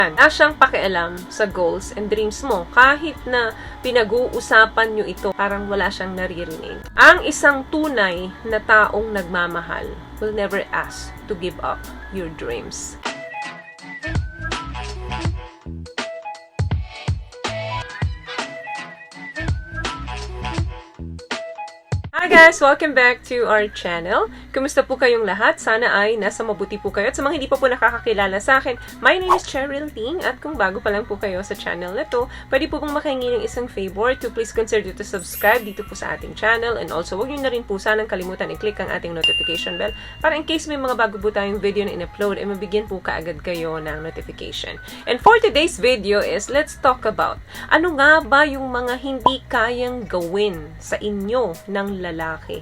Wala siyang pakialam sa goals and dreams mo. Kahit na pinag-uusapan nyo ito, parang wala siyang naririnig. Ang isang tunay na taong nagmamahal will never ask to give up your dreams. Hi guys! Welcome back to our channel. Kumusta po kayong lahat? Sana ay nasa mabuti po kayo. At sa mga hindi pa po nakakakilala sa akin, my name is Cheryl Ting. At kung bago pa lang po kayo sa channel na to, pwede po pong makahingi ng isang favor to please consider to subscribe dito po sa ating channel. And also, huwag nyo na rin po sanang kalimutan i-click ang ating notification bell para in case may mga bago po tayong video na in-upload, ay mabigyan po kaagad kayo ng notification. And for today's video is, let's talk about ano nga ba yung mga hindi kayang gawin sa inyo ng lalaki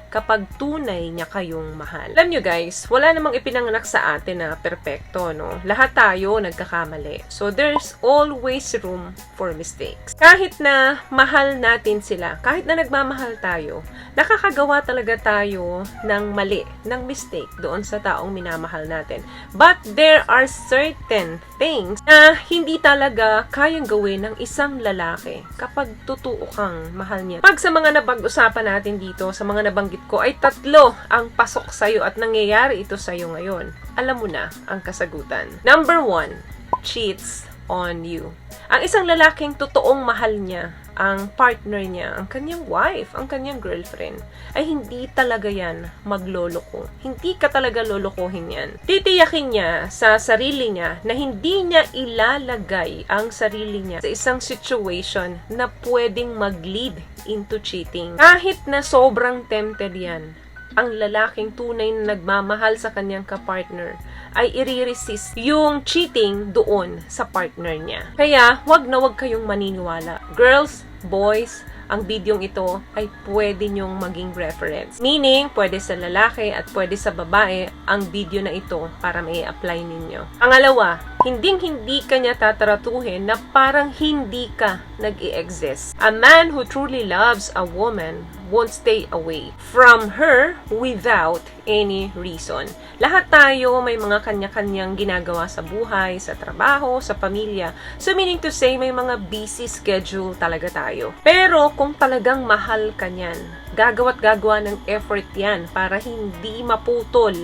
kapag tunay niya kayong mahal. Alam nyo guys, wala namang ipinanganak sa atin na perpekto, no? Lahat tayo nagkakamali. So, there's always room for mistakes. Kahit na mahal natin sila, kahit na nagmamahal tayo, nakakagawa talaga tayo ng mali, ng mistake doon sa taong minamahal natin. But there are certain things na hindi talaga kayang gawin ng isang lalaki kapag totoo kang mahal niya. Pag sa mga napag-usapan natin dito, sa mga nabanggit ko, ay tatlo ang pasok sa'yo at nangyayari ito sa'yo ngayon. Alam mo na ang kasagutan. Number 1, cheats on you. Ang isang lalaking totoong mahal niya, ang partner niya, ang kanyang wife, ang kanyang girlfriend, ay hindi talaga yan magloloko. Hindi ka talaga lolokohin yan. Titiyakin niya sa sarili niya na hindi niya ilalagay ang sarili niya sa isang situation na pwedeng mag-lead into cheating. Kahit na sobrang tempted yan, ang lalaking tunay na nagmamahal sa kanyang kapartner ay i-resist yung cheating doon sa partner niya. Kaya, wag na wag kayong maniniwala. Girls, boys, ang bidyong ito ay pwede nyong maging reference. Meaning, pwede sa lalaki at pwede sa babae ang video na ito para mai-apply ninyo. Pangalawa, hindi ka niya tataratuhin na parang hindi ka nag-i-exist. A man who truly loves a woman won't stay away from her without any reason. Lahat tayo may mga kanya-kanyang ginagawa sa buhay, sa trabaho, sa pamilya. So meaning to say, may mga busy schedule talaga tayo. Pero kung talagang mahal ka niyan, gagawa't-gagawa ng effort yan para hindi maputol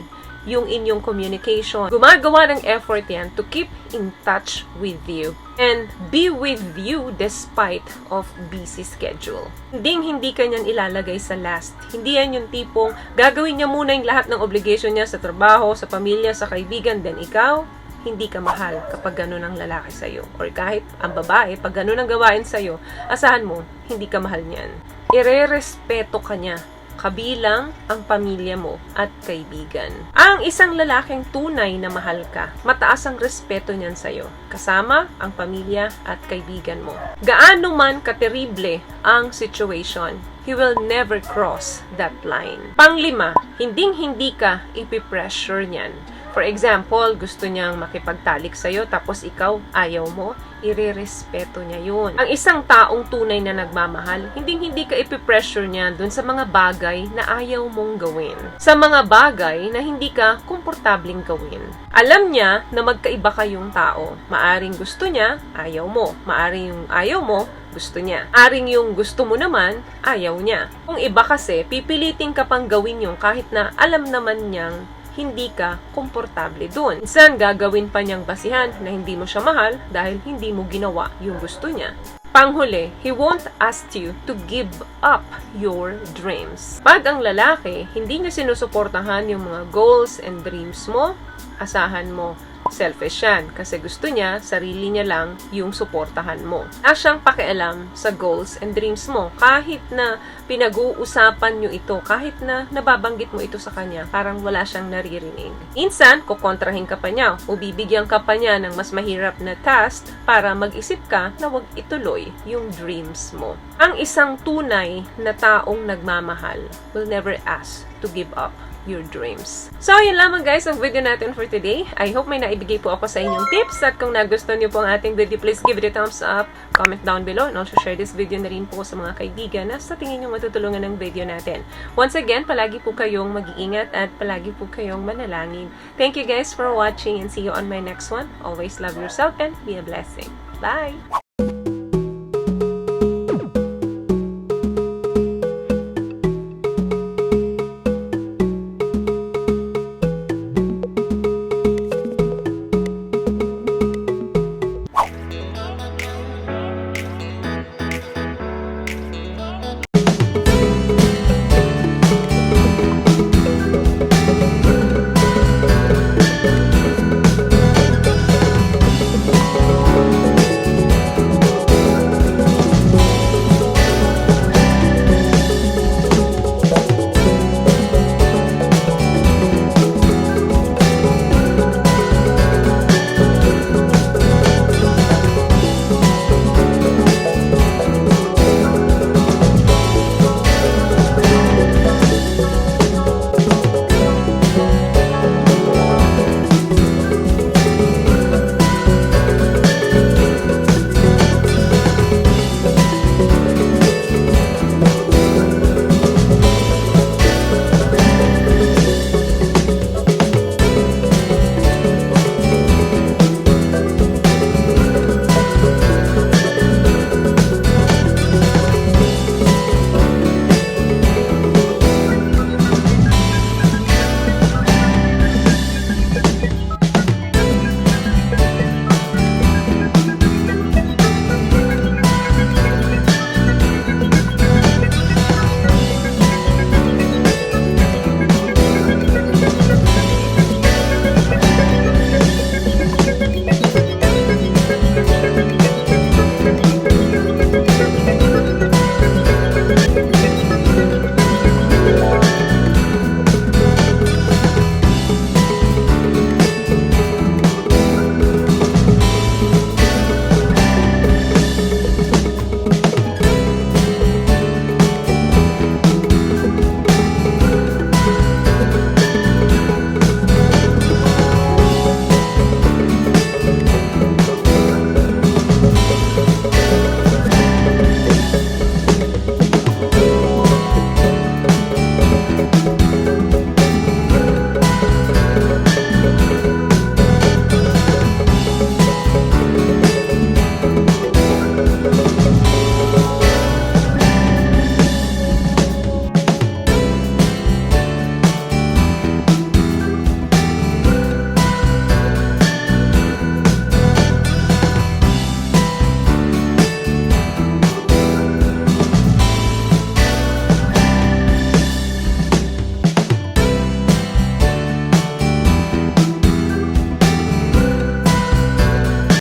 yung inyong communication. Gumagawa ng effort yan to keep in touch with you and be with you despite of busy schedule. Hindi ka niyan ilalagay sa last. Hindi yan yung tipong gagawin niya muna yung lahat ng obligation niya sa trabaho, sa pamilya, sa kaibigan, then ikaw, hindi ka mahal kapag gano'n ang lalaki sa'yo. Or kahit ang babae, pag gano'n ang gawain sa'yo, asahan mo, hindi ka mahal niyan. Ire-respeto ka niya, kabilang ang pamilya mo at kaibigan. Ang isang lalaking tunay na mahal ka, mataas ang respeto niyan sa'yo, kasama ang pamilya at kaibigan mo. Gaano man katerible ang situation, he will never cross that line. Panglima, hindi ka ipipressure niyan. For example, gusto niyang makipagtalik sa'yo tapos ikaw ayaw mo, irerespeto niya yun. Ang isang taong tunay na nagmamahal, hindi ka ipipressure niya dun sa mga bagay na ayaw mong gawin. Sa mga bagay na hindi ka komportabling gawin. Alam niya na magkaiba kayong tao. Maaring gusto niya, ayaw mo. Maaring yung ayaw mo, gusto niya. Aring yung gusto mo naman, ayaw niya. Kung iba kasi, pipilitin ka pang gawin yung kahit na alam naman niyang hindi ka komportable doon. Minsan, gagawin pa niyang basihan na hindi mo siya mahal dahil hindi mo ginawa yung gusto niya. Panghuli, he won't ask you to give up your dreams. Pag ang lalaki, hindi niya sinusuportahan yung mga goals and dreams mo, asahan mo, selfish yan. Kasi gusto niya, sarili niya lang yung suportahan mo. Wala siyang pakialam sa goals and dreams mo. Kahit na pinag-uusapan nyo ito, kahit na nababanggit mo ito sa kanya, parang wala siyang naririnig. Minsan, kukontrahin ka pa niya o bibigyan ka pa niya ng mas mahirap na task para mag-isip ka na wag ituloy yung dreams mo. Ang isang tunay na taong nagmamahal will never ask to give up your dreams. So, yun lamang guys ang video natin for today. I hope may naibigay po ako sa inyong tips at kung nagustuhan niyo po ang ating video, please give it a thumbs up, comment down below, and also share this video na rin po sa mga kaibigan na sa tingin niyo matutulungan ng video natin. Once again, palagi po kayong mag-iingat at palagi po kayong manalangin. Thank you guys for watching and see you on my next one. Always love yourself and be a blessing. Bye!